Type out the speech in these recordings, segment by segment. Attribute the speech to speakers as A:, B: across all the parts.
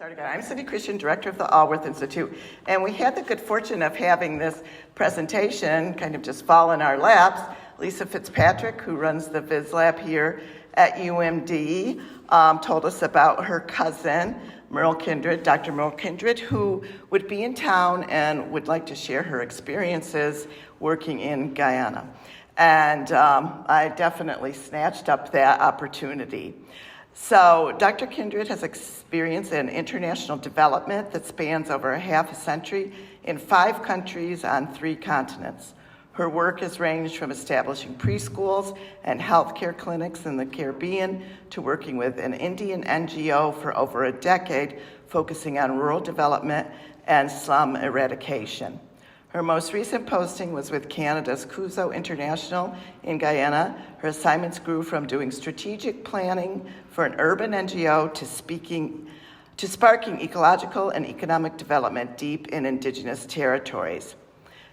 A: I'm Cindy Christian, director of the Allworth Institute, and we had the good fortune of having this presentation kind of just fall in our laps. Lisa Fitzpatrick, who runs the Viz Lab here at UMD, told us about her cousin, Merle Kindred, Dr. Merle Kindred, who would be in town and would like to share her experiences working in Guyana. And I definitely snatched up that opportunity. So Dr. Kindred has experience in international development that spans over a half a century in 5 countries on 3 continents. Her work has ranged from establishing preschools and healthcare clinics in the Caribbean to working with an Indian NGO for over a decade, focusing on rural development and slum eradication. Her most recent posting was with Canada's Cuso International in Guyana. Her assignments grew from doing strategic planning for an urban NGO to sparking ecological and economic development deep in Indigenous territories.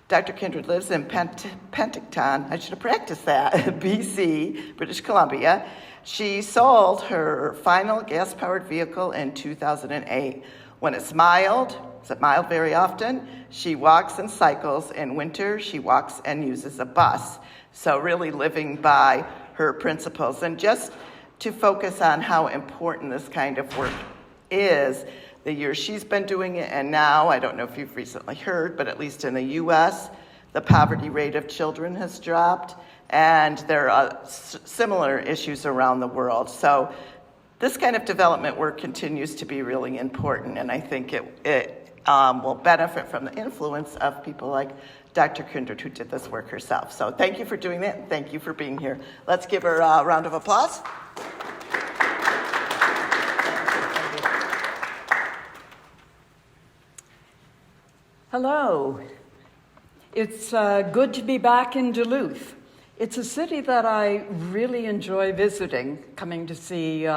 A: Dr. Kindred lives in Penticton, I should have practiced that, BC, British Columbia. She sold her final gas-powered vehicle in 2008. When it's mild very often? She walks and cycles. In winter, she walks and uses a bus. So really living by her principles. And just to focus on how important this kind of work is, the year she's been doing it, and now, I don't know if you've recently heard, but at least in the U.S., the poverty rate of children has dropped, and there are similar issues around the world. So this kind of development work continues to be really important, and I think it will benefit from the influence of people like Dr. Kindred, who did this work herself. So thank you for doing that, and thank you for being here. Let's give her a round of applause.
B: Hello. It's good to be back in Duluth. It's a city that I really enjoy visiting, coming to see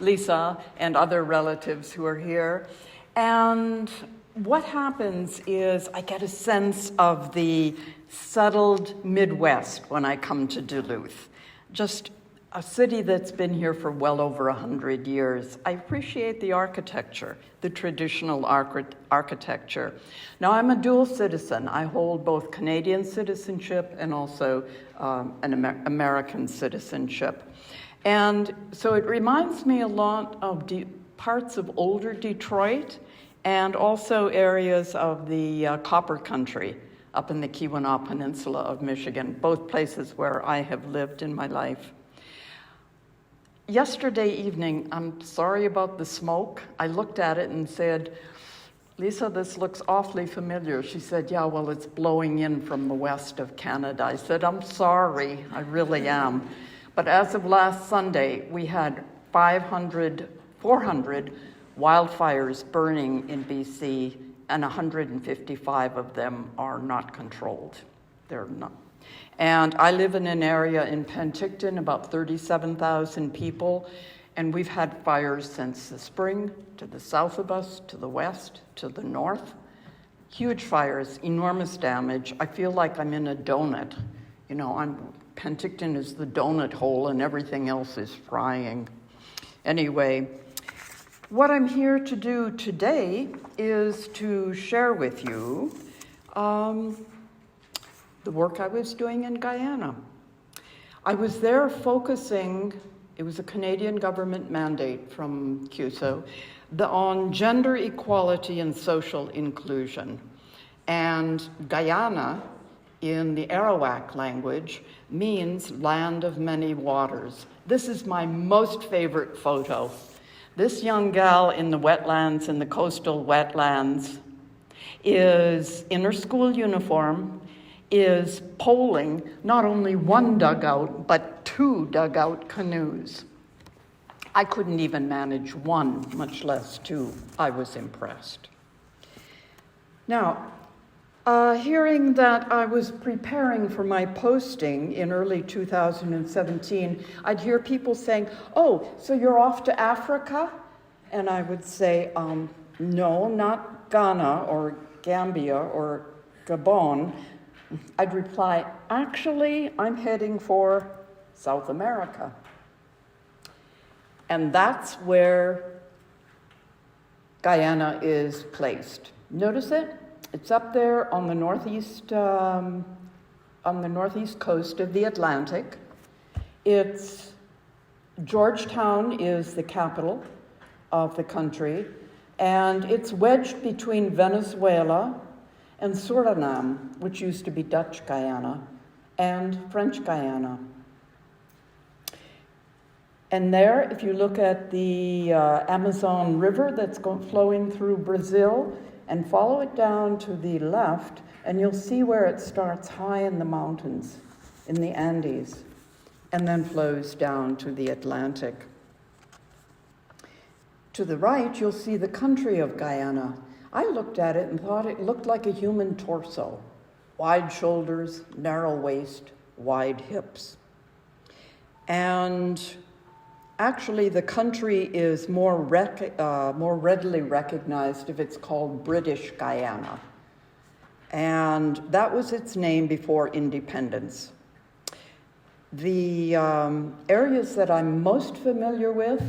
B: Lisa and other relatives who are here. And what happens is I get a sense of the settled Midwest when I come to Duluth. Just a city that's been here for well over 100 years. I appreciate the architecture, the traditional architecture. Now, I'm a dual citizen. I hold both Canadian citizenship and also an American citizenship. And so it reminds me a lot of parts of older Detroit and also areas of the Copper Country up in the Keweenaw Peninsula of Michigan, both places where I have lived in my life. Yesterday evening, I'm sorry about the smoke. I looked at it and said, Lisa, this looks awfully familiar. She said, yeah, well, it's blowing in from the west of Canada. I said, I'm sorry, I really am. But as of last Sunday, we had 400 wildfires burning in BC, and 155 of them are not controlled. They're not. And I live in an area in Penticton, about 37,000 people, and we've had fires since the spring, to the south of us, to the west, to the north. Huge fires, enormous damage. I feel like I'm in a donut. You know, Penticton is the donut hole and everything else is frying. Anyway, what I'm here to do today is to share with you the work I was doing in Guyana. I was there focusing, it was a Canadian government mandate from Cuso, on gender equality and social inclusion. And Guyana, in the Arawak language, means land of many waters. This is my most favorite photo. This young gal in the wetlands, in the coastal wetlands, is in her school uniform, is poling not only one dugout, but 2 dugout canoes. I couldn't even manage 1, much less 2. I was impressed. Now, hearing that I was preparing for my posting in early 2017, I'd hear people saying, oh, so you're off to Africa? And I would say, no, not Ghana or Gambia or Gabon. I'd reply, actually, I'm heading for South America. And that's where Guyana is placed. Notice it? It's up there on the northeast coast of the Atlantic. Georgetown is the capital of the country, and it's wedged between Venezuela and Suriname, which used to be Dutch Guyana, and French Guyana. And there, if you look at the Amazon River that's flowing through Brazil and follow it down to the left, and you'll see where it starts high in the mountains, in the Andes, and then flows down to the Atlantic. To the right, you'll see the country of Guyana. I looked at it and thought it looked like a human torso. Wide shoulders, narrow waist, wide hips. And actually, the country is more readily recognized if it's called British Guyana. And that was its name before independence. The areas that I'm most familiar with,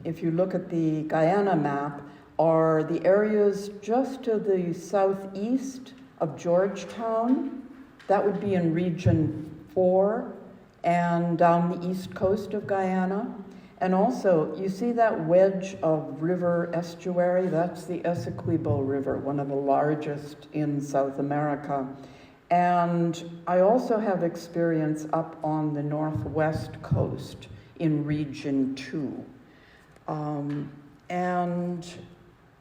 B: if you look at the Guyana map, are the areas just to the southeast of Georgetown. That would be in Region 4 and down the east coast of Guyana. And also, you see that wedge of river estuary? That's the Essequibo River, one of the largest in South America. And I also have experience up on the northwest coast in Region 2. And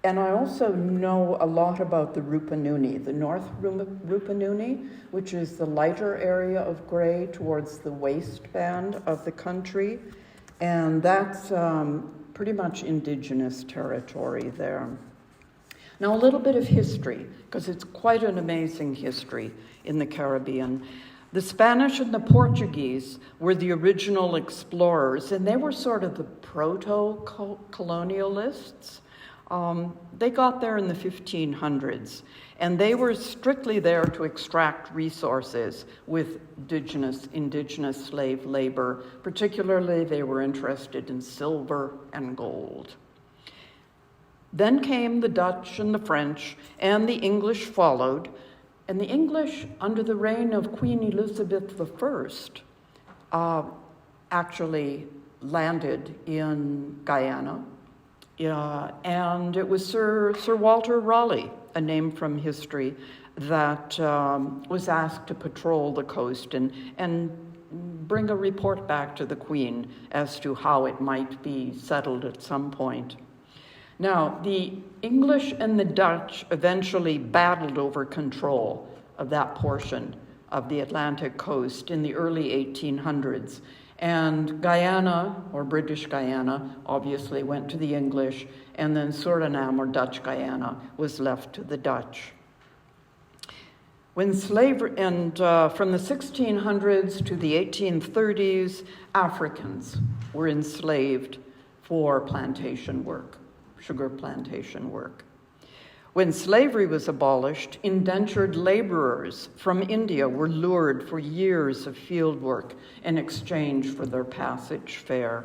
B: I also know a lot about the Rupununi, the North Rupununi, which is the lighter area of gray towards the waistband of the country. And that's pretty much indigenous territory there. Now, a little bit of history, because it's quite an amazing history in the Caribbean. The Spanish and the Portuguese were the original explorers, and they were sort of the proto-colonialists. They got there in the 1500s, and they were strictly there to extract resources with indigenous slave labor. Particularly, they were interested in silver and gold. Then came the Dutch and the French, and the English followed. And the English, under the reign of Queen Elizabeth I, actually landed in Guyana. And it was Sir Walter Raleigh, a name from history, that was asked to patrol the coast and bring a report back to the Queen as to how it might be settled at some point. Now, the English and the Dutch eventually battled over control of that portion of the Atlantic coast in the early 1800s. And Guyana, or British Guyana, obviously went to the English, and then Suriname, or Dutch Guyana, was left to the Dutch. When slavery, and from the 1600s to the 1830s, Africans were enslaved for plantation work, sugar plantation work. When slavery was abolished, indentured laborers from India were lured for years of field work in exchange for their passage fare.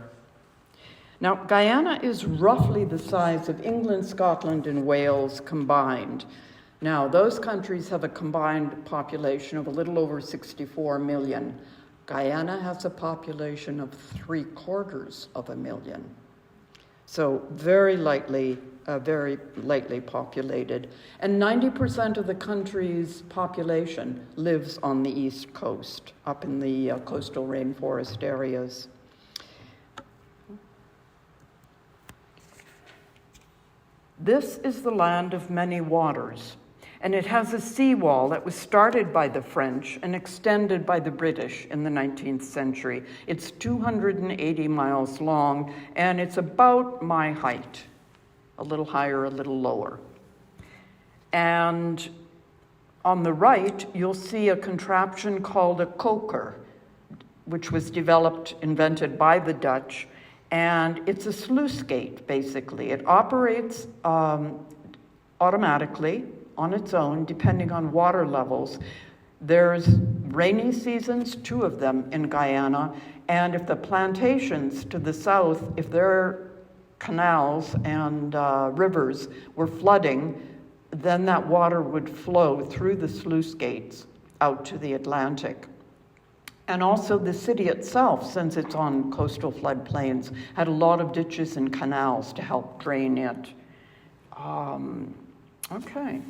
B: Now, Guyana is roughly the size of England, Scotland, and Wales combined. Now, those countries have a combined population of a little over 64 million. Guyana has a population of 750,000. So very lightly populated. And 90% of the country's population lives on the East Coast, up in the coastal rainforest areas. This is the land of many waters, and it has a seawall that was started by the French and extended by the British in the 19th century. It's 280 miles long, and it's about my height, a little higher, a little lower. And on the right, you'll see a contraption called a koker, which was invented by the Dutch, and it's a sluice gate, basically. It operates automatically on its own, depending on water levels. There's rainy seasons, 2 of them in Guyana, and if the plantations to the south, if they're canals and rivers were flooding, then that water would flow through the sluice gates out to the Atlantic. And also the city itself, since it's on coastal floodplains, had a lot of ditches and canals to help drain it. Okay.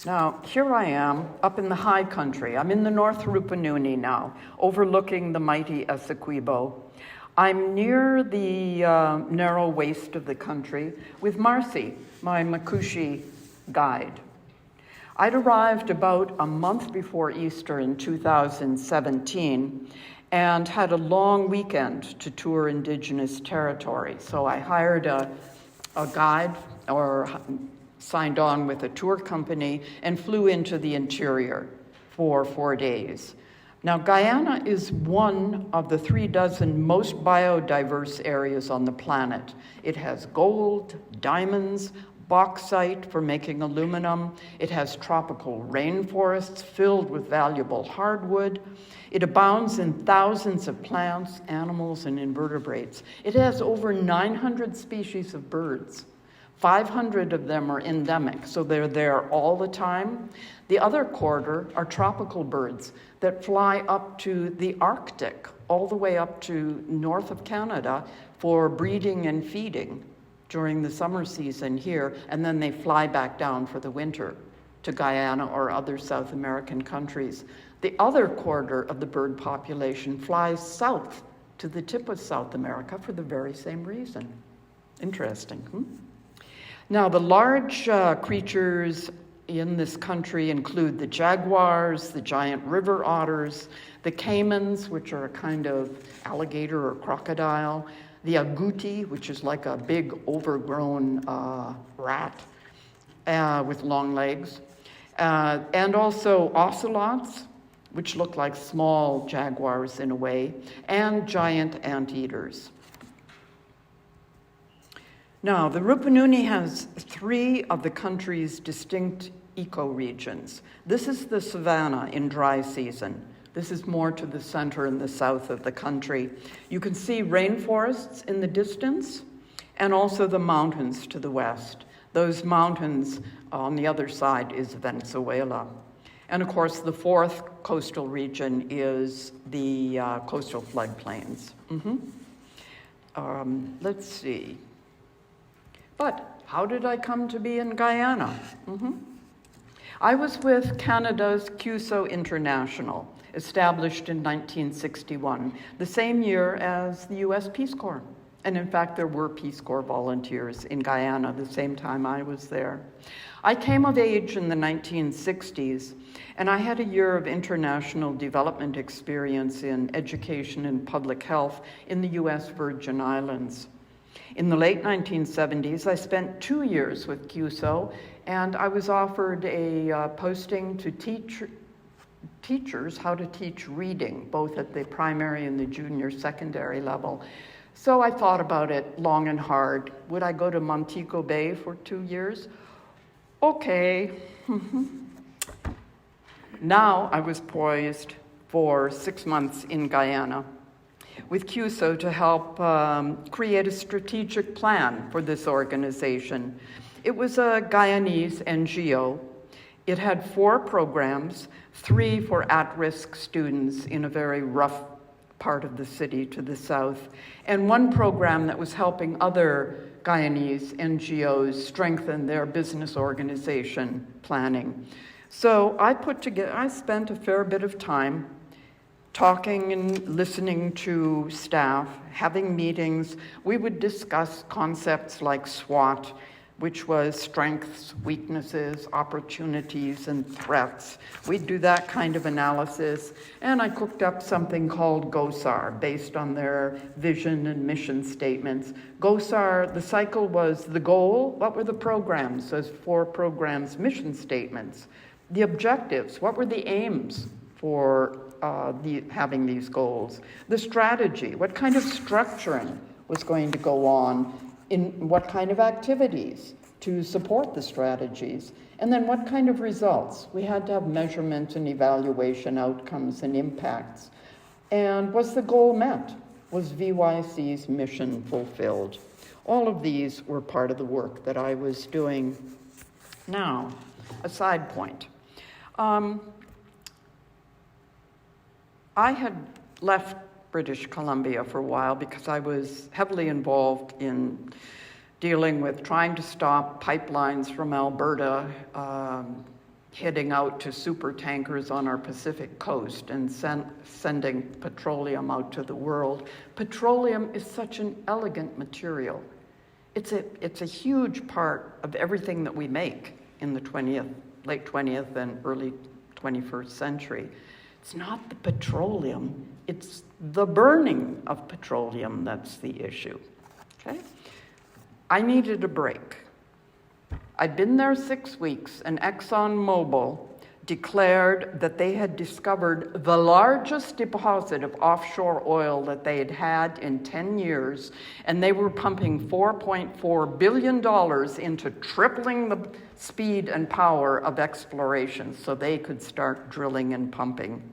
B: Now, here I am up in the high country. I'm in the North Rupununi now, overlooking the mighty Essequibo. I'm near the narrow waist of the country with Marcy, my Makushi guide. I'd arrived about a month before Easter in 2017 and had a long weekend to tour Indigenous territory. So I hired a guide or signed on with a tour company and flew into the interior for 4 days. Now, Guyana is one of the 36 most biodiverse areas on the planet. It has gold, diamonds, bauxite for making aluminum. It has tropical rainforests filled with valuable hardwood. It abounds in thousands of plants, animals, and invertebrates. It has over 900 species of birds. 500 of them are endemic, so they're there all the time. The other quarter are tropical birds that fly up to the Arctic, all the way up to north of Canada for breeding and feeding during the summer season here, and then they fly back down for the winter to Guyana or other South American countries. The other quarter of the bird population flies south to the tip of South America for the very same reason. Interesting. Now, the large creatures in this country include the jaguars, the giant river otters, the caimans, which are a kind of alligator or crocodile, the agouti, which is like a big overgrown rat with long legs, and also ocelots, which look like small jaguars in a way, and giant anteaters. Now, the Rupununi has 3 of the country's distinct ecoregions. This is the savanna in dry season. This is more to the center and the south of the country. You can see rainforests in the distance and also the mountains to the west. Those mountains on the other side is Venezuela. And of course, the 4th coastal region is the coastal floodplains. Let's see. But how did I come to be in Guyana? I was with Canada's Cuso International, established in 1961, the same year as the US Peace Corps. And in fact, there were Peace Corps volunteers in Guyana the same time I was there. I came of age in the 1960s, and I had a year of international development experience in education and public health in the US Virgin Islands. In the late 1970s, I spent 2 years with Cuso, and I was offered a posting to teach teachers how to teach reading, both at the primary and the junior secondary level. So I thought about it long and hard. Would I go to Montego Bay for 2 years? Okay. Now I was poised for 6 months in Guyana with Cuso to help create a strategic plan for this organization. It was a Guyanese NGO. It had 4 programs, 3 for at-risk students in a very rough part of the city to the south, and 1 program that was helping other Guyanese NGOs strengthen their business organization planning. So I spent a fair bit of time talking and listening to staff, having meetings. We would discuss concepts like SWOT, which was strengths, weaknesses, opportunities, and threats. We'd do that kind of analysis, and I cooked up something called GOSAR, based on their vision and mission statements. GOSAR, the cycle was the goal, what were the programs, those 4 programs' mission statements. The objectives, what were the aims for having these goals? The strategy, what kind of structuring was going to go on, in what kind of activities to support the strategies, and then what kind of results. We had to have measurement and evaluation outcomes and impacts. And was the goal met? Was VYC's mission fulfilled? All of these were part of the work that I was doing. Now, a side point. I had left British Columbia for a while because I was heavily involved in dealing with trying to stop pipelines from Alberta heading out to super tankers on our Pacific coast and sending petroleum out to the world. Petroleum is such an elegant material. It's a huge part of everything that we make in the late 20th and early 21st century. It's not the petroleum, it's the burning of petroleum that's the issue, okay? I needed a break. I'd been there 6 weeks, and ExxonMobil declared that they had discovered the largest deposit of offshore oil that they had had in 10 years, and they were pumping $4.4 billion into tripling the speed and power of exploration so they could start drilling and pumping.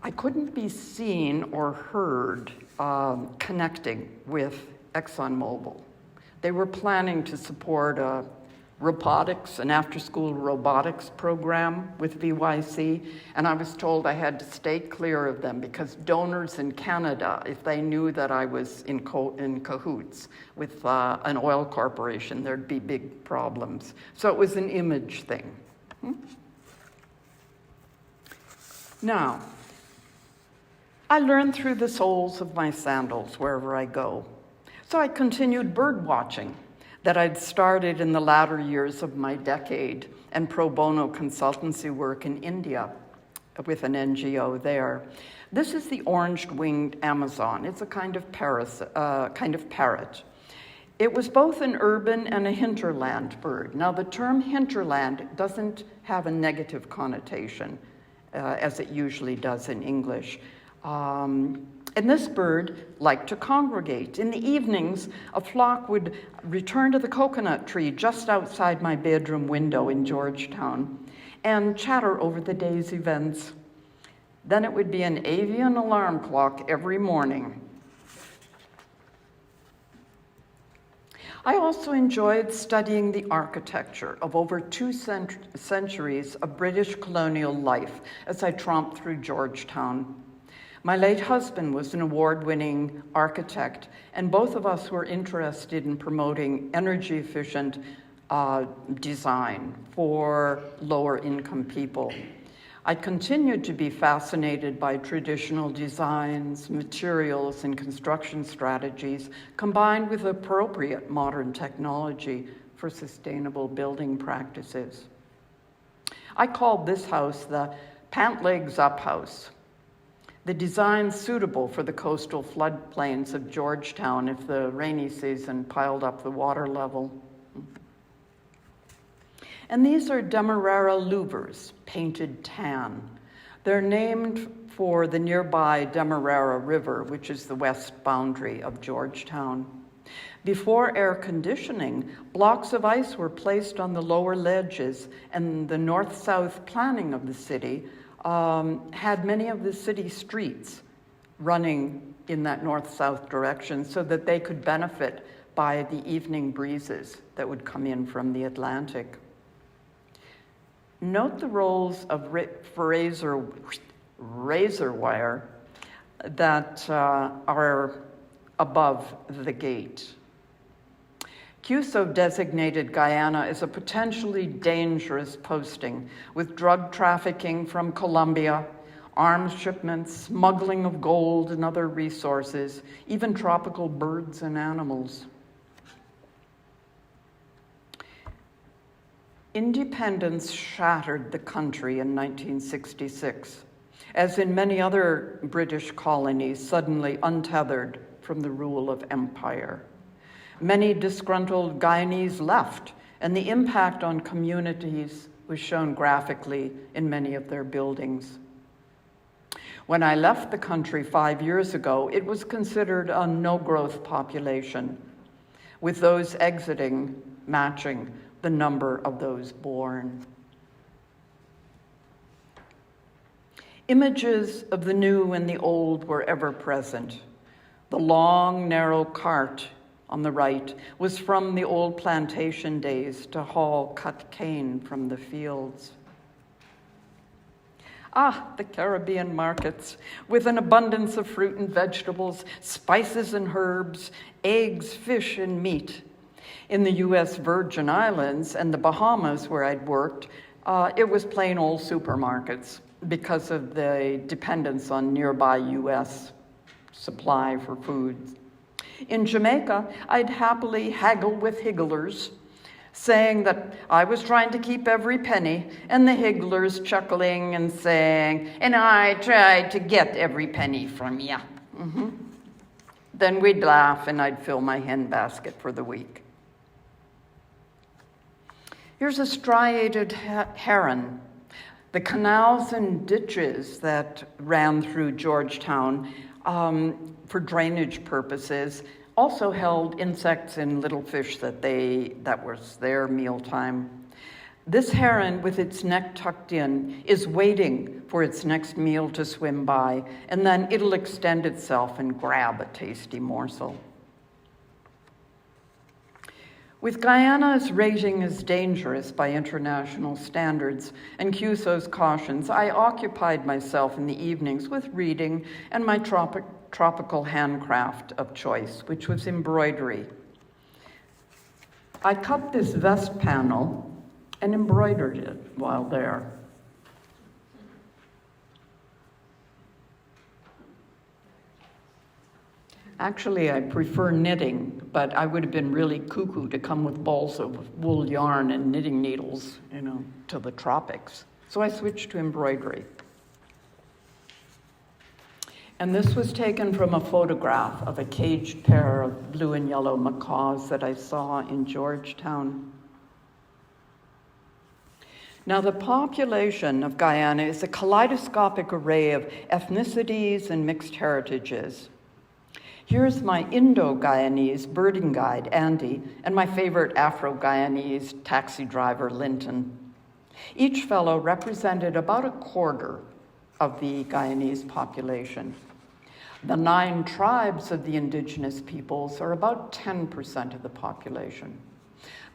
B: I couldn't be seen or heard connecting with ExxonMobil. They were planning to support an after-school robotics program with VYC, and I was told I had to stay clear of them because donors in Canada, if they knew that I was in cahoots with an oil corporation, there'd be big problems. So it was an image thing. Now, I learned through the soles of my sandals wherever I go. So I continued bird watching that I'd started in the latter years of my decade and pro bono consultancy work in India with an NGO there. This is the orange-winged Amazon. It's a kind of parrot. It was both an urban and a hinterland bird. Now, the term hinterland doesn't have a negative connotation, as it usually does in English. And this bird liked to congregate. In the evenings, a flock would return to the coconut tree just outside my bedroom window in Georgetown and chatter over the day's events. Then it would be an avian alarm clock every morning. I also enjoyed studying the architecture of over 2 centuries of British colonial life as I tromped through Georgetown. My late husband was an award-winning architect, and both of us were interested in promoting energy-efficient design for lower-income people. I continued to be fascinated by traditional designs, materials, and construction strategies combined with appropriate modern technology for sustainable building practices. I called this house the Pant Legs Up House. The design suitable for the coastal floodplains of Georgetown if the rainy season piled up the water level. And these are Demerara louvers, painted tan. They're named for the nearby Demerara River, which is the west boundary of Georgetown. Before air conditioning, blocks of ice were placed on the lower ledges, and the north-south planning of the city had many of the city streets running in that north-south direction so that they could benefit by the evening breezes that would come in from the Atlantic. Note the rolls of razor wire that are above the gate. Cuso designated Guyana as a potentially dangerous posting, with drug trafficking from Colombia, arms shipments, smuggling of gold and other resources, even tropical birds and animals. Independence shattered the country in 1966, as in many other British colonies suddenly untethered from the rule of empire. Many disgruntled Guyanese left, and the impact on communities was shown graphically in many of their buildings. When I left the country 5 years ago, it was considered a no-growth population, with those exiting matching the number of those born. Images of the new and the old were ever present. The long, narrow cart on the right was from the old plantation days to haul cut cane from the fields. Ah, the Caribbean markets, with an abundance of fruit and vegetables, spices and herbs, eggs, fish, and meat. In the U.S. Virgin Islands and the Bahamas, where I'd worked, it was plain old supermarkets because of the dependence on nearby U.S. supply for food. In Jamaica, I'd happily haggle with higglers, saying that I was trying to keep every penny, and the higglers chuckling and saying, "And I tried to get every penny from ya." Then we'd laugh and I'd fill my hen basket for the week. Here's a striated heron. The canals and ditches that ran through Georgetown for drainage purposes also held insects and little fish that was their mealtime. This heron, with its neck tucked in, is waiting for its next meal to swim by, and then it'll extend itself and grab a tasty morsel. With Guyana's rating as dangerous by international standards and Cuso's cautions, I occupied myself in the evenings with reading and my tropical handcraft of choice, which was embroidery. I cut this vest panel and embroidered it while there. Actually, I prefer knitting, but I would have been really cuckoo to come with balls of wool yarn and knitting needles, to the tropics. So I switched to embroidery. And this was taken from a photograph of a caged pair of blue and yellow macaws that I saw in Georgetown. Now, the population of Guyana is a kaleidoscopic array of ethnicities and mixed heritages. Here's my Indo-Guyanese birding guide, Andy, and my favorite Afro-Guyanese taxi driver, Linton. Each fellow represented about a quarter of the Guyanese population. The 9 tribes of the indigenous peoples are about 10% of the population.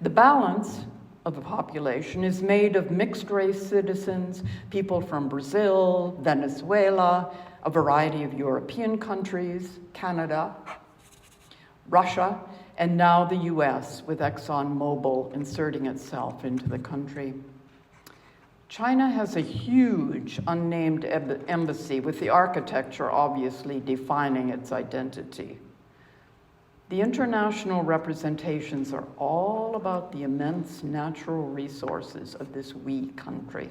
B: The balance of the population is made of mixed-race citizens, people from Brazil, Venezuela, a variety of European countries, Canada, Russia, and now the US, with ExxonMobil inserting itself into the country. China has a huge unnamed embassy, with the architecture obviously defining its identity. The international representations are all about the immense natural resources of this wee country.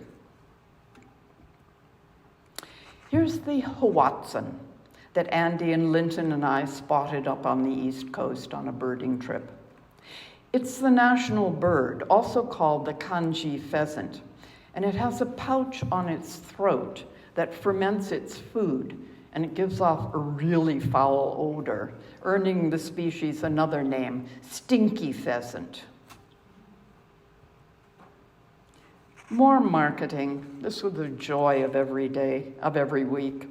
B: Here's the Hawatson that Andy and Linton and I spotted up on the East Coast on a birding trip. It's the national bird, also called the kanji pheasant, and it has a pouch on its throat that ferments its food, and it gives off a really foul odor, earning the species another name, stinky pheasant. More marketing. This was the joy of every day, of every week.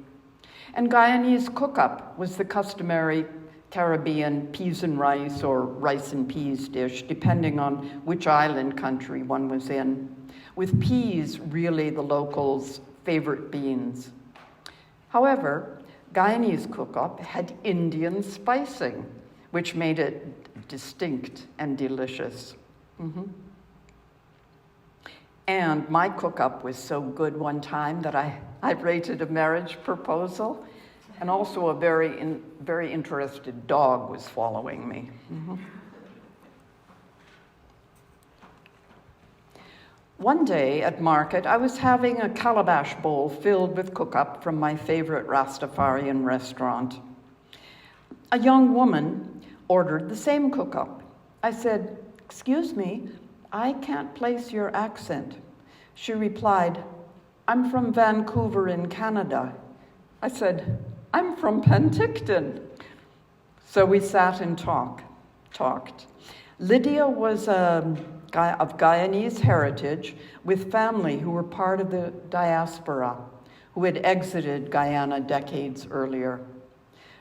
B: And Guyanese cook-up was the customary Caribbean peas and rice or rice and peas dish, depending on which island country one was in, with peas really the locals' favorite beans. However, Guyanese cook-up had Indian spicing, which made it distinct and delicious. And my cook-up was so good one time that I rated a marriage proposal, and also a very interested dog was following me. One day at market, I was having a calabash bowl filled with cook-up from my favorite Rastafarian restaurant. A young woman ordered the same cook-up. I said, "Excuse me, I can't place your accent." She replied, "I'm from Vancouver in Canada." I said, "I'm from Penticton." So we sat and talked. Lydia was of Guyanese heritage with family who were part of the diaspora, who had exited Guyana decades earlier.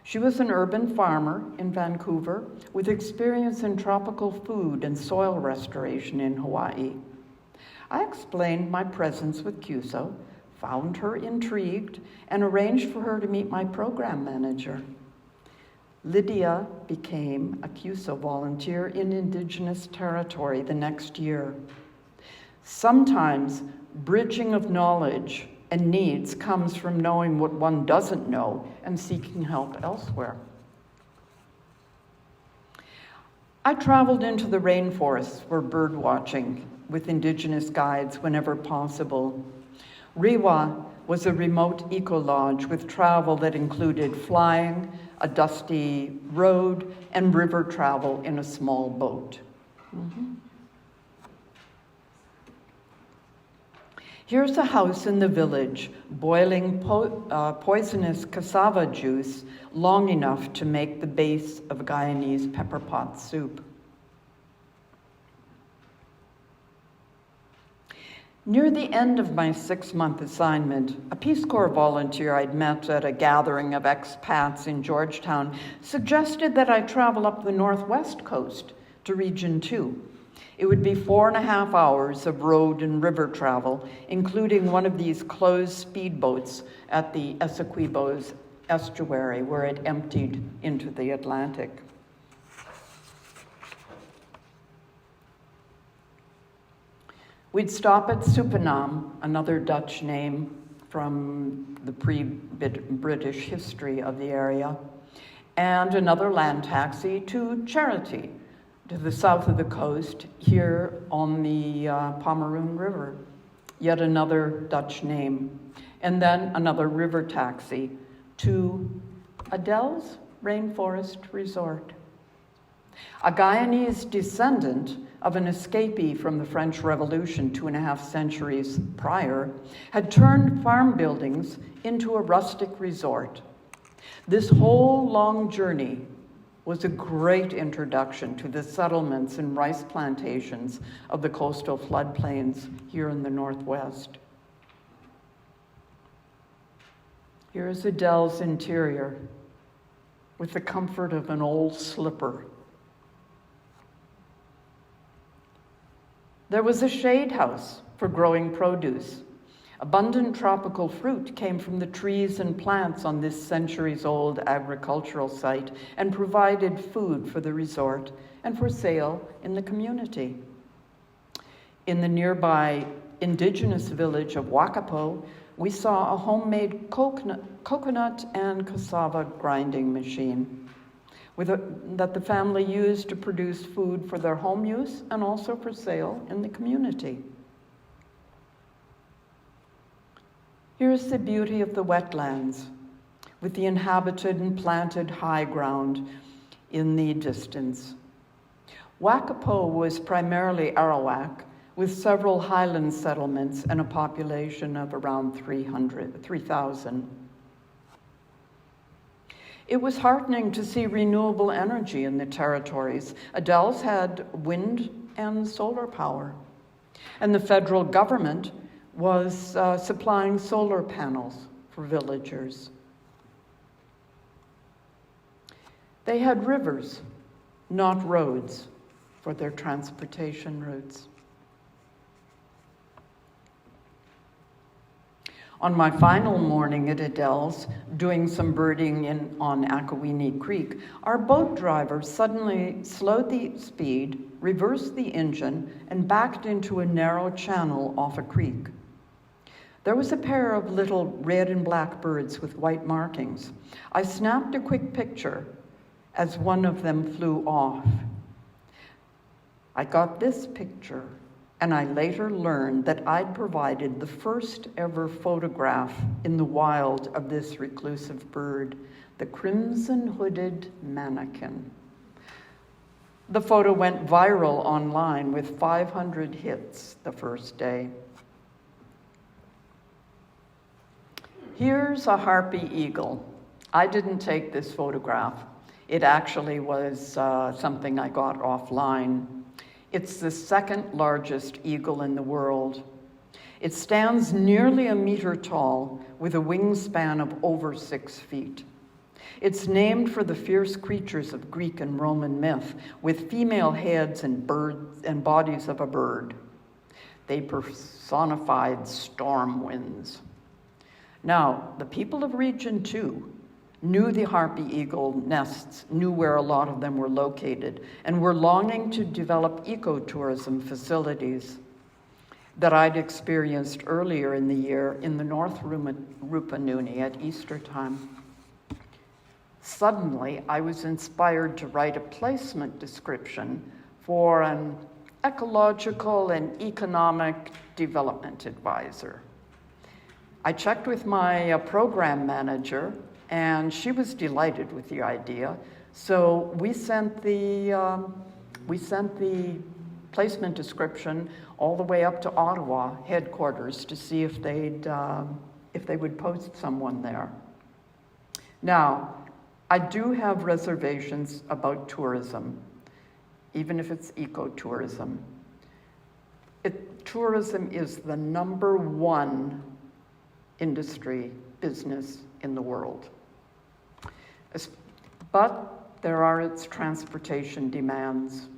B: She was an urban farmer in Vancouver with experience in tropical food and soil restoration in Hawaii. I explained my presence with Cuso, found her intrigued, and arranged for her to meet my program manager. Lydia became a Cuso volunteer in Indigenous territory the next year. Sometimes bridging of knowledge and needs comes from knowing what one doesn't know and seeking help elsewhere. I traveled into the rainforests for bird watching with Indigenous guides whenever possible. Rewa was a remote eco-lodge with travel that included flying, a dusty road, and river travel in a small boat. Here's a house in the village boiling poisonous cassava juice long enough to make the base of Guyanese pepper pot soup. Near the end of my 6-month assignment, a Peace Corps volunteer I'd met at a gathering of expats in Georgetown suggested that I travel up the northwest coast to Region 2. It would be 4.5 hours of road and river travel, including one of these closed speedboats at the Essequibo's estuary, where it emptied into the Atlantic. We'd stop at Supanam, another Dutch name from the pre-British history of the area, and another land taxi to Charity, to the south of the coast, here on the Pomeroon River, yet another Dutch name, and then another river taxi to Adele's Rainforest Resort. A Guyanese descendant of an escapee from the French Revolution 2.5 centuries prior had turned farm buildings into a rustic resort. This whole long journey was a great introduction to the settlements and rice plantations of the coastal floodplains here in the Northwest. Here is Adele's interior with the comfort of an old slipper. There was a shade house for growing produce. Abundant tropical fruit came from the trees and plants on this centuries-old agricultural site and provided food for the resort and for sale in the community. In the nearby Indigenous village of Wakapo, we saw a homemade coconut and cassava grinding machine that the family used to produce food for their home use and also for sale in the community. Here's the beauty of the wetlands, with the inhabited and planted high ground in the distance. Wakapo was primarily Arawak, with several highland settlements and a population of around 3,000. It was heartening to see renewable energy in the territories. Adele's had wind and solar power, and the federal government was supplying solar panels for villagers. They had rivers, not roads, for their transportation routes. On my final morning at Adele's, doing some birding on Akawini Creek, our boat driver suddenly slowed the speed, reversed the engine, and backed into a narrow channel off a creek. There was a pair of little red and black birds with white markings. I snapped a quick picture as one of them flew off. I got this picture, and I later learned that I'd provided the first ever photograph in the wild of this reclusive bird, the crimson-hooded manakin. The photo went viral online with 500 hits the first day. Here's a harpy eagle. I didn't take this photograph. It actually was something I got offline. It's the second largest eagle in the world. It stands nearly a meter tall with a wingspan of over 6 feet. It's named for the fierce creatures of Greek and Roman myth, with female heads and birds and bodies of a bird. They personified storm winds. Now, the people of Region 2 knew the harpy eagle nests, knew where a lot of them were located, and were longing to develop ecotourism facilities that I'd experienced earlier in the year in the North Rupununi at Easter time. Suddenly, I was inspired to write a placement description for an ecological and economic development advisor. I checked with my program manager, and she was delighted with the idea. So we sent the placement description all the way up to Ottawa headquarters to see if they would post someone there. Now, I do have reservations about tourism, even if it's ecotourism. Tourism is the number one industry, business in the world. But there are its transportation demands.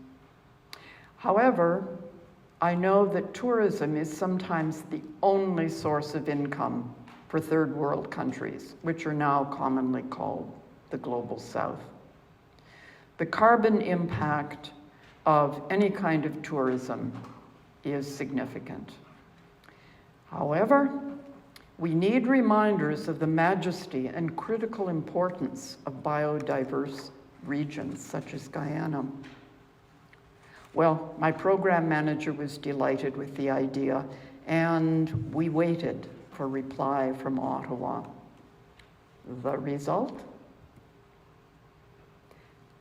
B: However, I know that tourism is sometimes the only source of income for third world countries, which are now commonly called the Global South. The carbon impact of any kind of tourism is significant. However, we need reminders of the majesty and critical importance of biodiverse regions such as Guyana. Well, my program manager was delighted with the idea, and we waited for a reply from Ottawa. The result?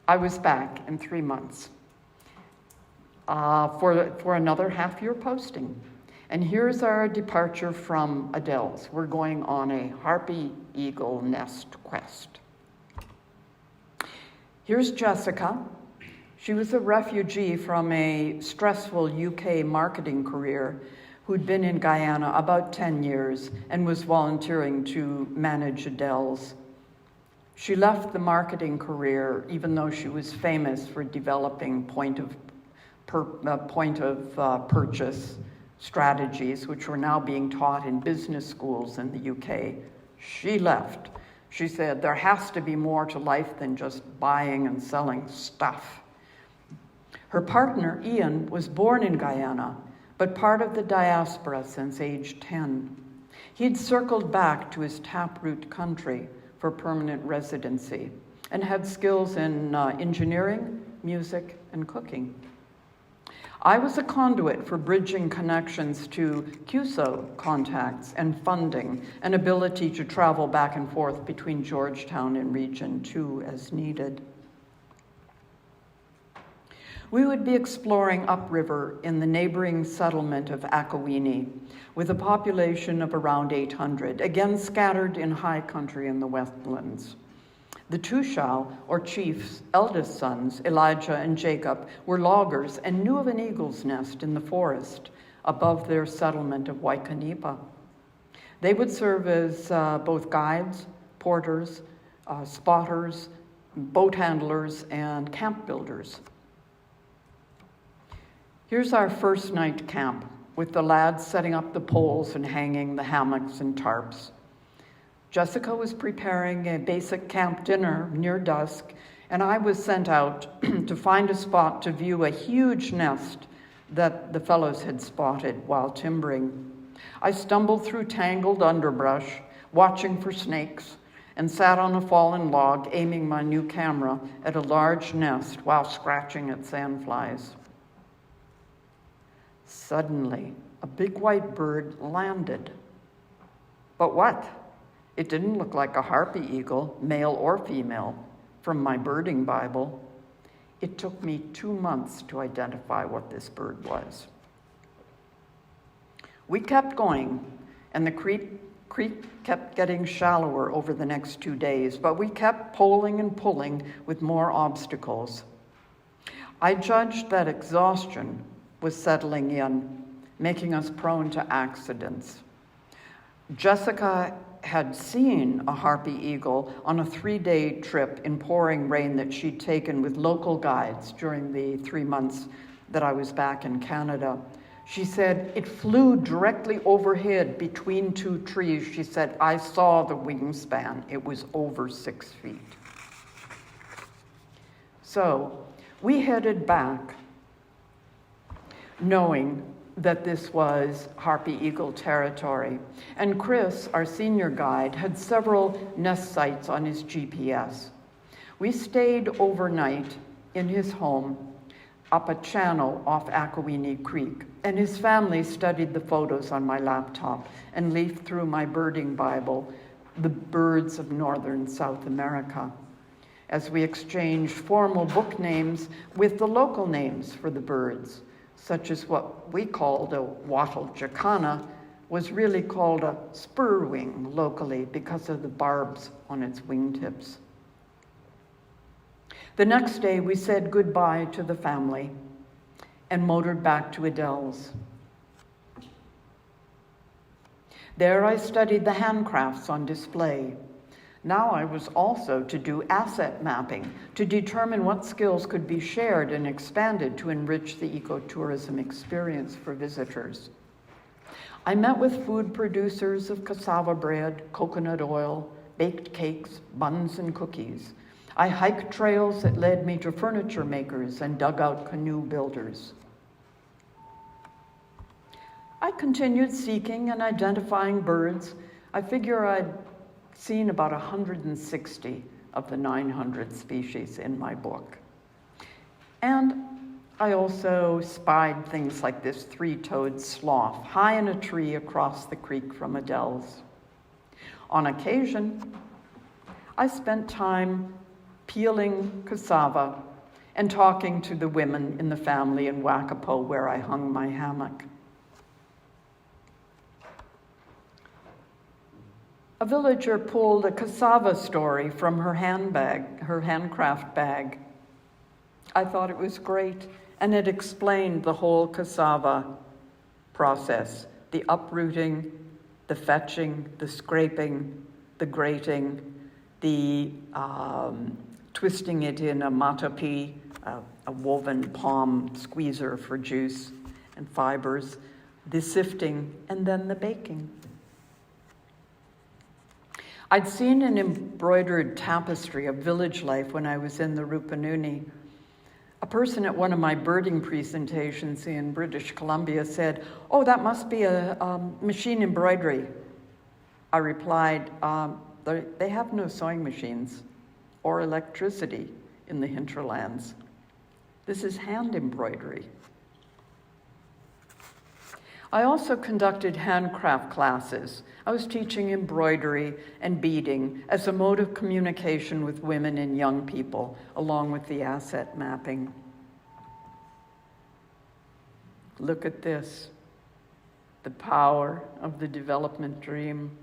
B: I was back in 3 months for another half-year posting. And here's our departure from Adele's. We're going on a harpy eagle nest quest. Here's Jessica. She was a refugee from a stressful UK marketing career who'd been in Guyana about 10 years and was volunteering to manage Adele's. She left the marketing career even though she was famous for developing point of purchase strategies, which were now being taught in business schools in the UK. She left. She said, there has to be more to life than just buying and selling stuff. Her partner, Ian, was born in Guyana, but part of the diaspora since age 10. He'd circled back to his taproot country for permanent residency and had skills in engineering, music, and cooking. I was a conduit for bridging connections to Cuso contacts and funding, and ability to travel back and forth between Georgetown and Region 2 as needed. We would be exploring upriver in the neighboring settlement of Akawini, with a population of around 800, again scattered in high country in the wetlands. The Tushal, or chief's eldest sons, Elijah and Jacob, were loggers and knew of an eagle's nest in the forest above their settlement of Waikanipa. They would serve as both guides, porters, spotters, boat handlers, and camp builders. Here's our first night camp, with the lads setting up the poles and hanging the hammocks and tarps. Jessica was preparing a basic camp dinner near dusk, and I was sent out to find a spot to view a huge nest that the fellows had spotted while timbering. I stumbled through tangled underbrush, watching for snakes, and sat on a fallen log, aiming my new camera at a large nest while scratching at sandflies. Suddenly, a big white bird landed. But what? It didn't look like a harpy eagle, male or female, from my birding Bible. It took me 2 months to identify what this bird was. We kept going, and the creek kept getting shallower over the next 2 days, but we kept poling and pulling with more obstacles. I judged that exhaustion was settling in, making us prone to accidents. Jessica had seen a harpy eagle on a 3-day trip in pouring rain that she'd taken with local guides during the 3 months that I was back in Canada. She said, it flew directly overhead between 2 trees. She said, I saw the wingspan. It was over 6 feet. So we headed back knowing that this was harpy eagle territory. And Chris, our senior guide, had several nest sites on his GPS. We stayed overnight in his home up a channel off Akawini Creek, and his family studied the photos on my laptop and leafed through my birding Bible, The Birds of Northern South America, as we exchanged formal book names with the local names for the birds, such as what we called a wattle jacana was really called a spurwing locally because of the barbs on its wingtips. The next day, we said goodbye to the family and motored back to Adele's. There I studied the handcrafts on display. Now I was also to do asset mapping to determine what skills could be shared and expanded to enrich the ecotourism experience for visitors. I met with food producers of cassava bread, coconut oil, baked cakes, buns, and cookies. I hiked trails that led me to furniture makers and dugout canoe builders. I continued seeking and identifying birds. I figure I'd seen about 160 of the 900 species in my book. And I also spied things like this 3-toed sloth high in a tree across the creek from Adele's. On occasion, I spent time peeling cassava and talking to the women in the family in Wakapo where I hung my hammock. A villager pulled a cassava story from her handbag, her handcraft bag. I thought it was great, and it explained the whole cassava process, the uprooting, the fetching, the scraping, the grating, the twisting it in a matapi, a woven palm squeezer for juice and fibers, the sifting, and then the baking. I'd seen an embroidered tapestry of village life when I was in the Rupununi. A person at one of my birding presentations in British Columbia said, "Oh, that must be a machine embroidery." I replied, they have no sewing machines or electricity in the hinterlands. This is hand embroidery. I also conducted handcraft classes. I was teaching embroidery and beading as a mode of communication with women and young people, along with the asset mapping. Look at this, the power of the development dream.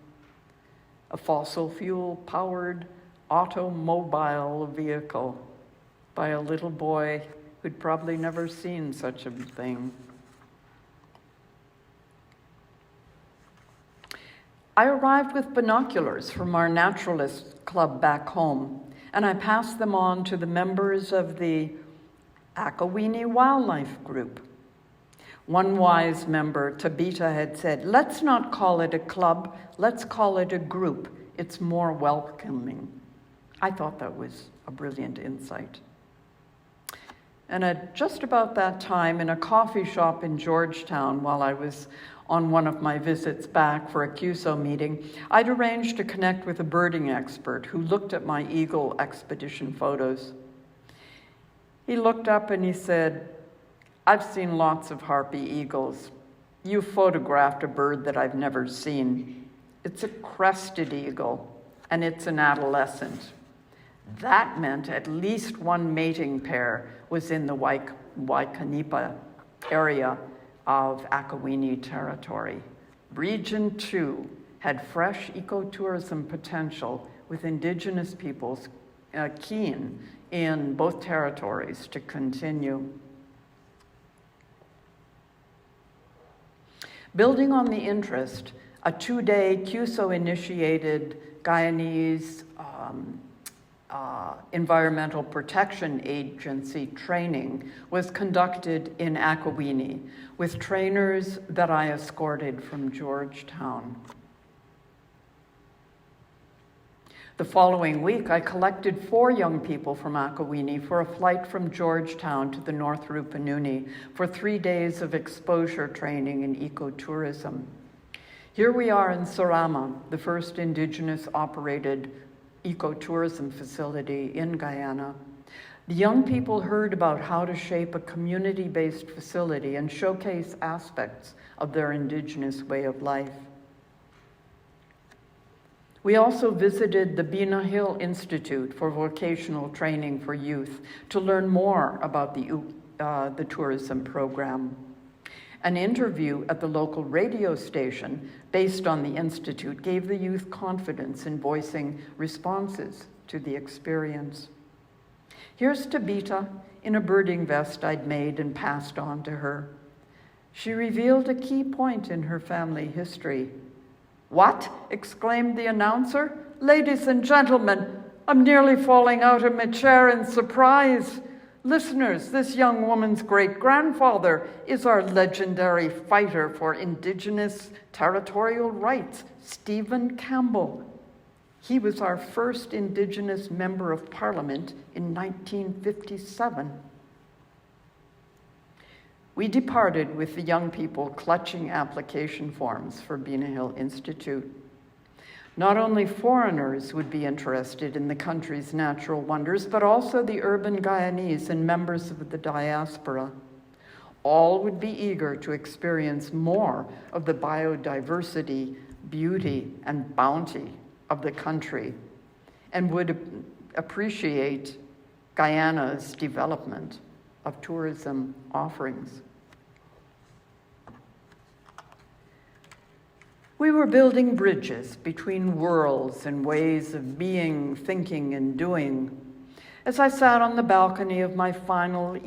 B: A fossil fuel-powered automobile vehicle by a little boy who'd probably never seen such a thing. I arrived with binoculars from our naturalist club back home, and I passed them on to the members of the Akawini Wildlife Group. One wise member, Tabita, had said, "Let's not call it a club, let's call it a group. It's more welcoming." I thought that was a brilliant insight. And at just about that time, in a coffee shop in Georgetown, while I was on one of my visits back for a Cuso meeting, I'd arranged to connect with a birding expert who looked at my eagle expedition photos. He looked up and he said, "I've seen lots of harpy eagles. You photographed a bird that I've never seen. It's a crested eagle, and it's an adolescent." That meant at least one mating pair was in the Waikanipa area of Akawini territory. Region 2 had fresh ecotourism potential with Indigenous peoples keen in both territories to continue. Building on the interest, a 2-day Cuso-initiated Guyanese Environmental Protection Agency training was conducted in Akawini with trainers that I escorted from Georgetown. The following week, I collected 4 young people from Akawini for a flight from Georgetown to the North Rupununi for 3 days of exposure training in ecotourism. Here we are in Surama, the first Indigenous operated ecotourism facility in Guyana. The young people heard about how to shape a community-based facility and showcase aspects of their Indigenous way of life. We also visited the Bina Hill Institute for Vocational Training for Youth to learn more about the tourism program. An interview at the local radio station based on the Institute gave the youth confidence in voicing responses to the experience. Here's Tabita in a birding vest I'd made and passed on to her. She revealed a key point in her family history. "What?" exclaimed the announcer. "Ladies and gentlemen, I'm nearly falling out of my chair in surprise. Listeners, this young woman's great-grandfather is our legendary fighter for Indigenous territorial rights, Stephen Campbell. He was our first Indigenous member of Parliament in 1957. We departed with the young people clutching application forms for Bina Hill Institute. Not only foreigners would be interested in the country's natural wonders, but also the urban Guyanese and members of the diaspora. All would be eager to experience more of the biodiversity, beauty, and bounty of the country, and would appreciate Guyana's development of tourism offerings. We were building bridges between worlds and ways of being, thinking, and doing. As I sat on the balcony of my final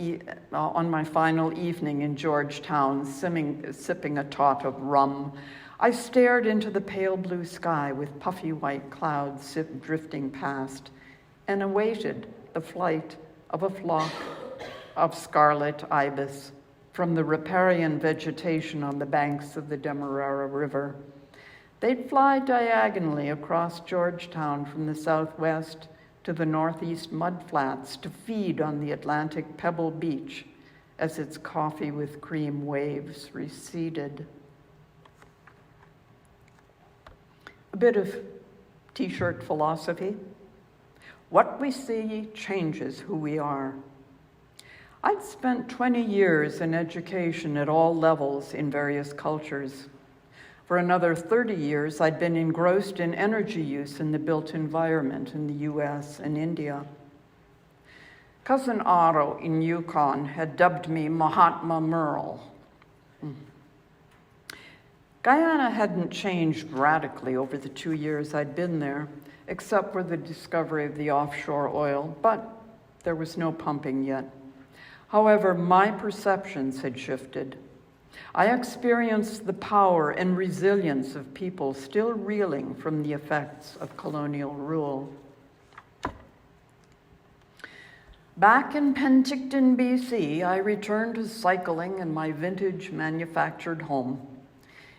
B: evening in Georgetown, sipping a tot of rum, I stared into the pale blue sky with puffy white clouds drifting past and awaited the flight of a flock of scarlet ibis from the riparian vegetation on the banks of the Demerara River. They'd fly diagonally across Georgetown from the southwest to the northeast mudflats to feed on the Atlantic Pebble Beach as its coffee with cream waves receded. A bit of t-shirt philosophy. What we see changes who we are. I'd spent 20 years in education at all levels in various cultures. For another 30 years, I'd been engrossed in energy use in the built environment in the US and India. Cousin Otto in Yukon had dubbed me Mahatma Merle. Guyana hadn't changed radically over the 2 years I'd been there, except for the discovery of the offshore oil, but there was no pumping yet. However, my perceptions had shifted. I experienced the power and resilience of people still reeling from the effects of colonial rule. Back in Penticton, BC, I returned to cycling in my vintage manufactured home.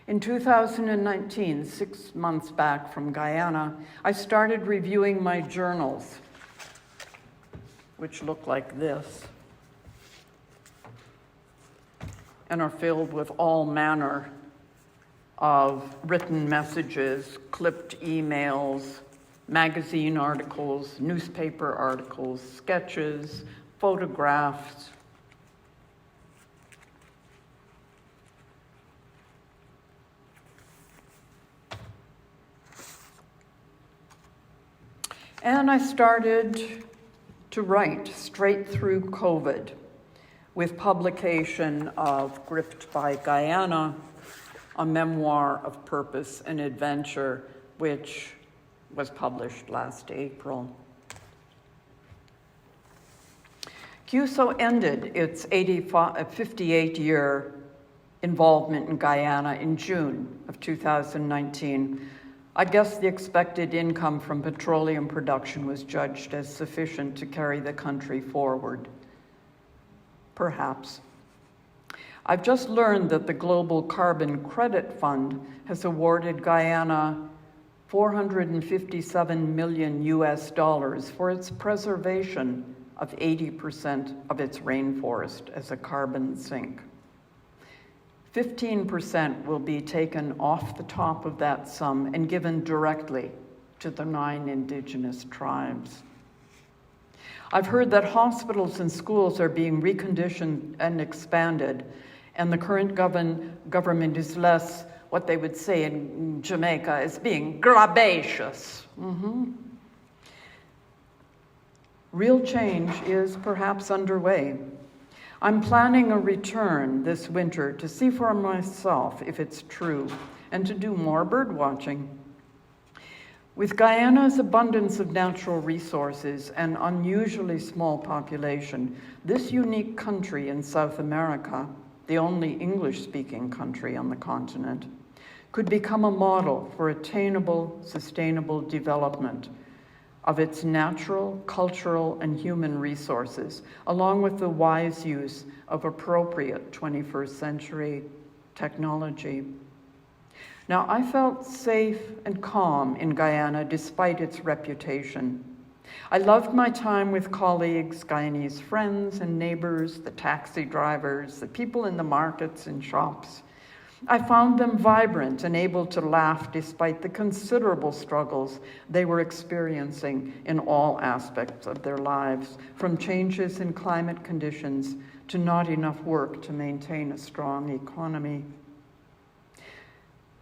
B: In 2019, 6 months back from Guyana, I started reviewing my journals, which look like this, and are filled with all manner of written messages, clipped emails, magazine articles, newspaper articles, sketches, photographs. And I started to write straight through COVID, with publication of Gripped by Guyana, a memoir of purpose and adventure, which was published last April. Cuso ended its 58-year involvement in Guyana in June of 2019. I guess the expected income from petroleum production was judged as sufficient to carry the country forward. Perhaps. I've just learned that the Global Carbon Credit Fund has awarded Guyana $457 million for its preservation of 80% of its rainforest as a carbon sink. 15% will be taken off the top of that sum and given directly to the 9 indigenous tribes. I've heard that hospitals and schools are being reconditioned and expanded, and the current government is less, what they would say in Jamaica, is being gracious. Real change is perhaps underway. I'm planning a return this winter to see for myself if it's true and to do more bird watching. With Guyana's abundance of natural resources and unusually small population, this unique country in South America, the only English-speaking country on the continent, could become a model for attainable, sustainable development of its natural, cultural, and human resources, along with the wise use of appropriate 21st century technology. Now, I felt safe and calm in Guyana despite its reputation. I loved my time with colleagues, Guyanese friends and neighbors, the taxi drivers, the people in the markets and shops. I found them vibrant and able to laugh despite the considerable struggles they were experiencing in all aspects of their lives, from changes in climate conditions to not enough work to maintain a strong economy.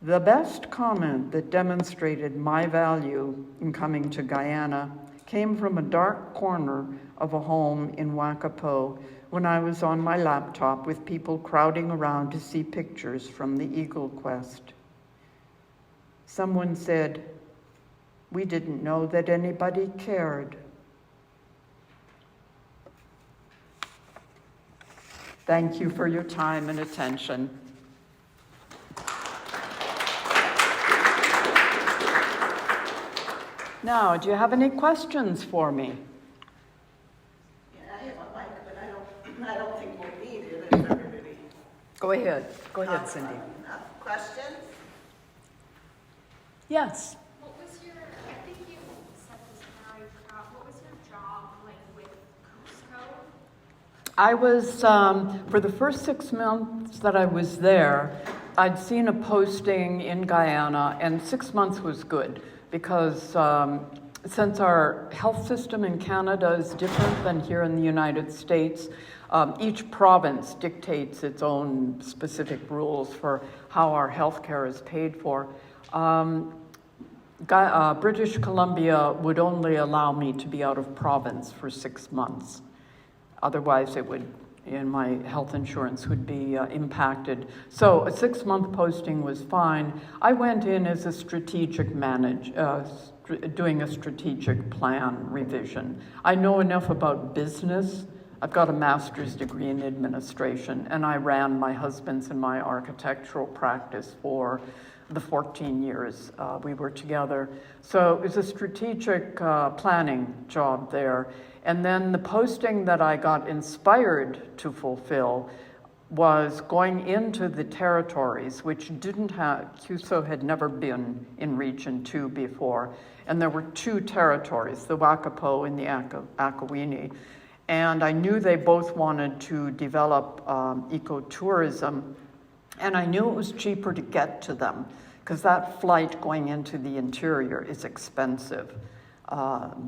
B: The best comment that demonstrated my value in coming to Guyana came from a dark corner of a home in Wakapo when I was on my laptop with people crowding around to see pictures from the Eagle Quest. Someone said, "We didn't know that anybody cared." Thank you for your time and attention. Now, do you have any questions for me?
A: Yeah, I have a mic, but I don't think we'll need it if everybody.
B: Go ahead, Cindy.
A: Questions?
B: Yes.
C: What was your, I think you said this now, I forgot, what was your job like with Cusco?
B: I was, for the first 6 months that I was there, I'd seen a posting in Guyana, and 6 months was good because since our health system in Canada is different than here in the United States, each province dictates its own specific rules for how our health care is paid for. British Columbia would only allow me to be out of province for 6 months. Otherwise, it would, and my health insurance would be impacted. So a 6-month posting was fine. I went in as a strategic doing a strategic plan revision. I know enough about business. I've got a master's degree in administration, and I ran my husband's and my architectural practice for the 14 years we were together. So it was a strategic planning job there. And then the posting that I got inspired to fulfill was going into the territories, which didn't have, Cuso had never been in Region 2 before. And there were 2 territories, the Wakapo and the Akawini. And I knew they both wanted to develop ecotourism. And I knew it was cheaper to get to them because that flight going into the interior is expensive.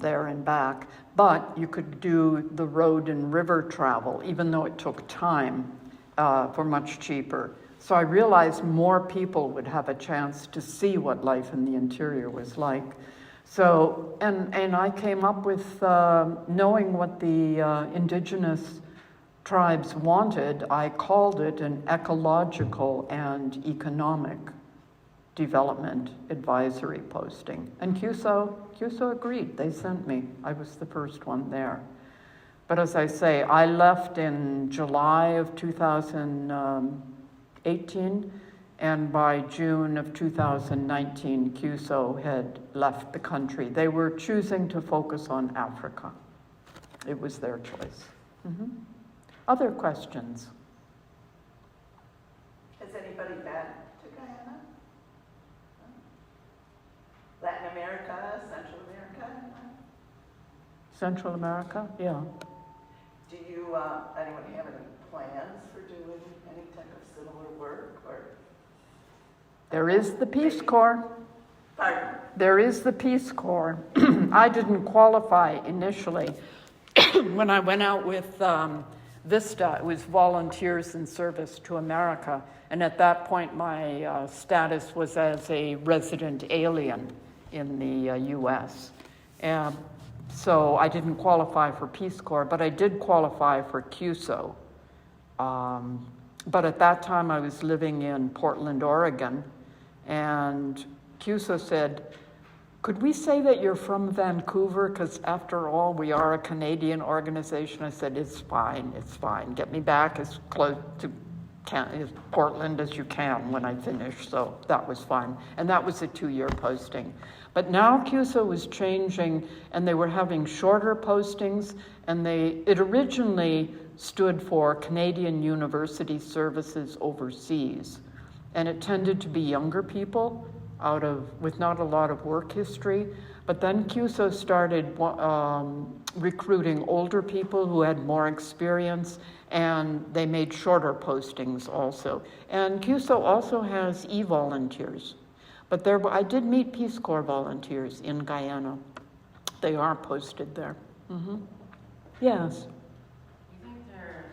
B: There and back, but you could do the road and river travel, even though it took time, for much cheaper. So I realized more people would have a chance to see what life in the interior was like. So, and I came up with, knowing what the indigenous tribes wanted, I called it an ecological and economic development advisory posting. And Cuso agreed. They sent me. I was the first one there. But as I say, I left in July of 2019, 18, and by June of 2019, Cuso had left the country. They were choosing to focus on Africa. It was their choice. Other questions?
A: Has anybody been to Guyana? Latin America, Central America?
B: Central America? Yeah.
A: Do you, anyone have any plans for doing any type of similar work or?
B: There is the Peace Corps.
A: Pardon?
B: There is the Peace Corps. I didn't qualify initially. When I went out with Vista, it was Volunteers in Service to America, and at that point my status was as a resident alien in the U.S. And so I didn't qualify for Peace Corps, but I did qualify for Cuso. But at that time I was living in Portland, Oregon, and Cuso said, "Could we say that you're from Vancouver? Because after all, we are a Canadian organization." I said, it's fine. Get me back as close to Portland as you can when I finish. So that was fine. And that was a 2-year posting. But now Cuso was changing, and they were having shorter postings, and it originally stood for Canadian University Services Overseas. And it tended to be younger people with not a lot of work history. But then Cuso started recruiting older people who had more experience, and they made shorter postings also. And Cuso also has e-volunteers. But I did meet Peace Corps volunteers in Guyana. They are posted there. Yes.
D: You think there's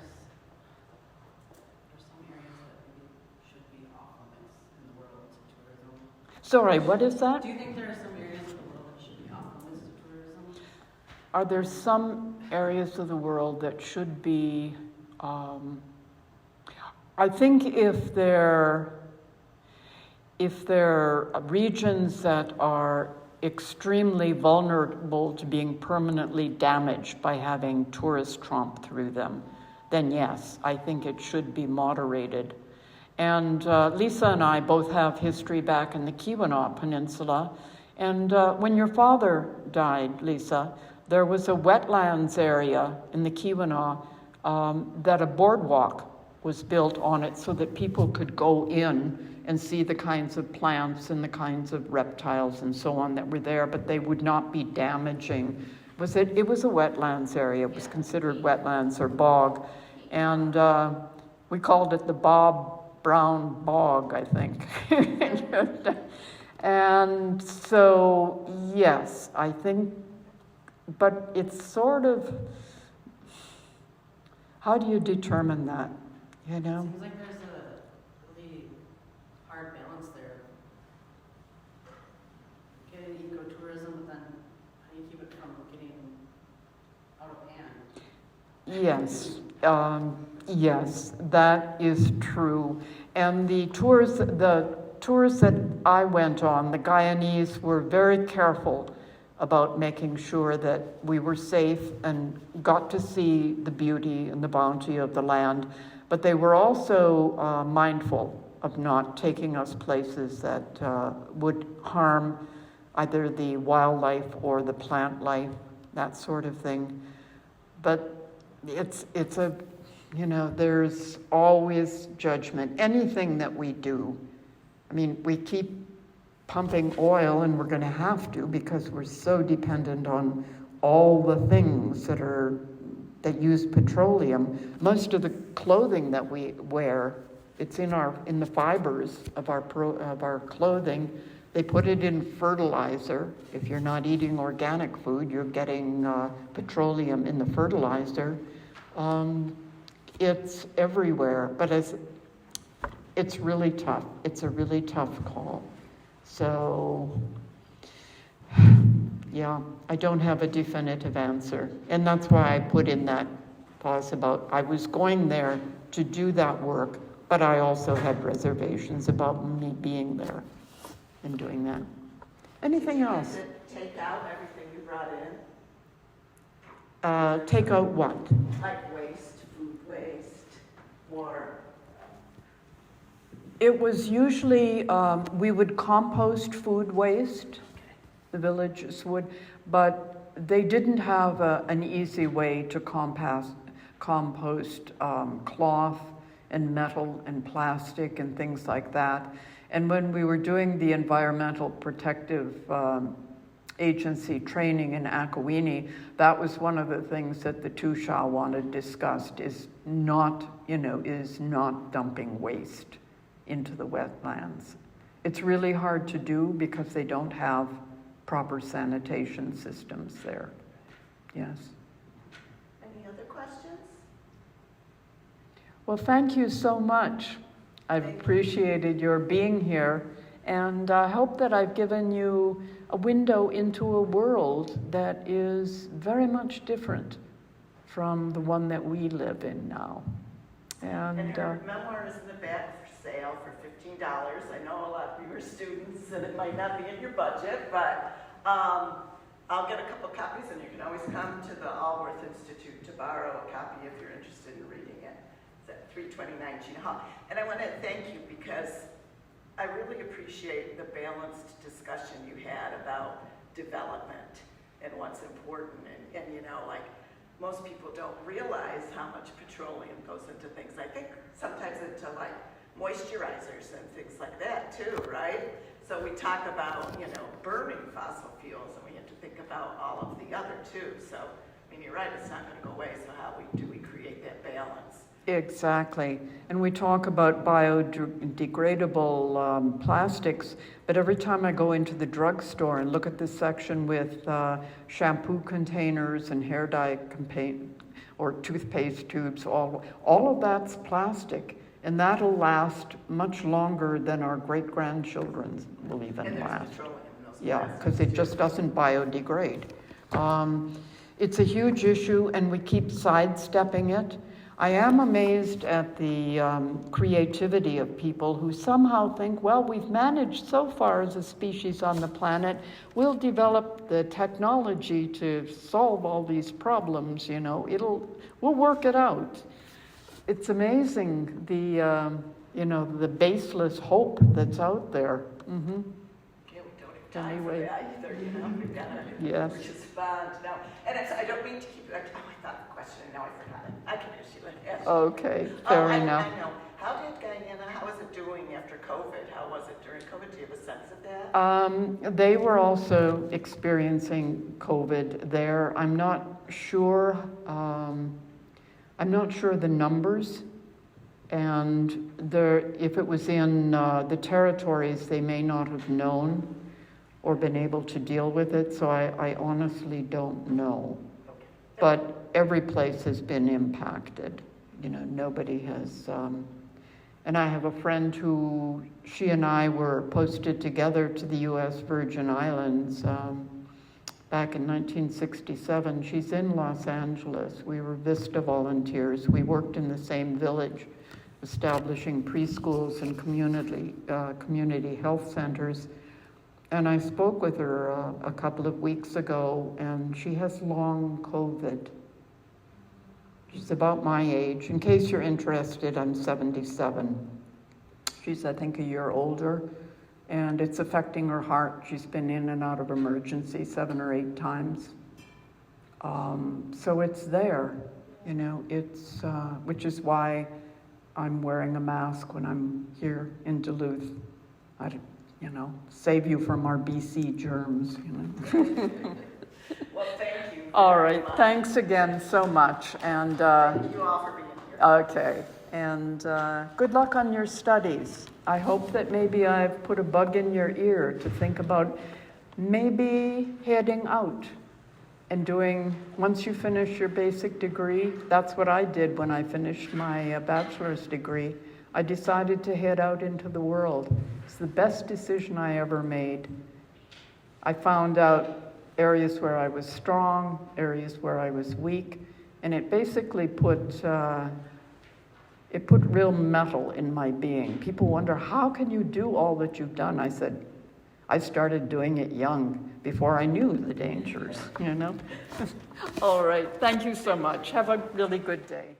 D: some areas that maybe should be off limits in the world to tourism?
B: Sorry, what is that?
D: Do you think there are some areas of the world that should be off limits to tourism?
B: Are there some areas of the world that should be, I think if there are regions that are extremely vulnerable to being permanently damaged by having tourists tromp through them, then yes, I think it should be moderated. And Lisa and I both have history back in the Keweenaw Peninsula. And when your father died, Lisa, there was a wetlands area in the Keweenaw that a boardwalk was built on it so that people could go in and see the kinds of plants and the kinds of reptiles and so on that were there, but they would not be damaging. It was a wetlands area. It was considered wetlands or bog. And we called it the Bob Brown Bog, I think. And so, yes, I think, but it's sort of, how do you determine that, you know?
D: Seems like there's a really hard balance there. Getting ecotourism, but then how do you keep it from getting out of hand?
B: Yes, that is true. And the tours that I went on, the Guyanese were very careful about making sure that we were safe and got to see the beauty and the bounty of the land. But they were also mindful of not taking us places that would harm either the wildlife or the plant life, that sort of thing. But it's a, you know, there's always judgment. Anything that we do, I mean, we keep pumping oil, and we're going to have to because we're so dependent on all the things that use petroleum. Most of the clothing that we wear, it's in the fibers of our clothing. They put it in fertilizer. If you're not eating organic food, you're getting petroleum in the fertilizer. It's everywhere, but it's really tough. It's a really tough call. So, yeah, I don't have a definitive answer. And that's why I put in that pause about I was going there to do that work, but I also had reservations about me being there and doing that. Anything else?
A: Take out everything you brought in?
B: Take out what?
A: Like waste, food waste, or
B: It was usually, we would compost food waste, the villages would, but they didn't have an easy way to compost cloth and metal and plastic and things like that. And when we were doing the Environmental Protective Agency training in Akawini, that was one of the things that the Tusha wanted discussed, is not dumping waste into the wetlands. It's really hard to do because they don't have proper sanitation systems there. Yes.
A: Any other questions?
B: Well, thank you so much. I've appreciated your being here, and I hope that I've given you a window into a world that is very much different from the one that we live in now.
A: And her memoir is in the back for sale for $15. I know a lot of you are students and it might not be in your budget, but I'll get a couple copies and you can always come to the Allworth Institute to borrow a copy if you're interested in reading it. It's at 329 Gina Hall. And I want to thank you because I really appreciate the balanced discussion you had about development and what's important. And you know, like, most people don't realize how much petroleum goes into things. I think sometimes into like moisturizers and things like that too, right? So we talk about, you know, burning fossil fuels, and we have to think about all of the other too. So, I mean, you're right, it's not going to go away. So how do we create that balance?
B: Exactly. And we talk about biodegradable plastics, but every time I go into the drugstore and look at this section with shampoo containers and hair dye or toothpaste tubes, all of that's plastic. And that'll last much longer than our great-grandchildren will even
A: And
B: last.
A: petroleum in those
B: Yeah, because it just doesn't biodegrade. It's a huge issue, and we keep sidestepping it. I am amazed at the creativity of people who somehow think, well, we've managed so far as a species on the planet, we'll develop the technology to solve all these problems, you know, we'll work it out. It's amazing the baseless hope that's out there. Mm-hmm.
A: Yeah, we don't have time
B: Anyway.
A: for that either, you know. We've got to
B: Yes.
A: respond now. And I don't mean to keep. I thought the question, and now I forgot it. I can ask you later.
B: Okay, fair enough.
A: I know. How did Guyana? How was it doing after COVID? How was it during COVID? Do you have a sense of that?
B: They were also experiencing COVID there. I'm not sure the numbers, and if it was in the territories, they may not have known or been able to deal with it, so I honestly don't know.
A: Okay.
B: But every place has been impacted. You know, nobody has, and I have a friend who, she and I were posted together to the U.S. Virgin Islands back in 1967. She's in Los Angeles. We were VISTA volunteers. We worked in the same village, establishing preschools and community health centers. And I spoke with her a couple of weeks ago, and she has long COVID. She's about my age. In case you're interested, I'm 77. She's, I think, a year older, and it's affecting her heart. She's been in and out of emergency 7 or 8 times. So it's there, you know, which is why I'm wearing a mask when I'm here in Duluth. Save you from our BC germs, you know.
A: Well, thank you.
B: All right, thanks again so much, and
A: Thank you all for being here.
B: okay, and good luck on your studies. I hope that maybe I've put a bug in your ear to think about maybe heading out and once you finish your basic degree. That's what I did when I finished my bachelor's degree. I decided to head out into the world. It's the best decision I ever made. I found out areas where I was strong, areas where I was weak, and it basically put real metal in my being. People wonder, how can you do all that you've done? I said, I started doing it young, before I knew the dangers, you know? All right, thank you so much. Have a really good day.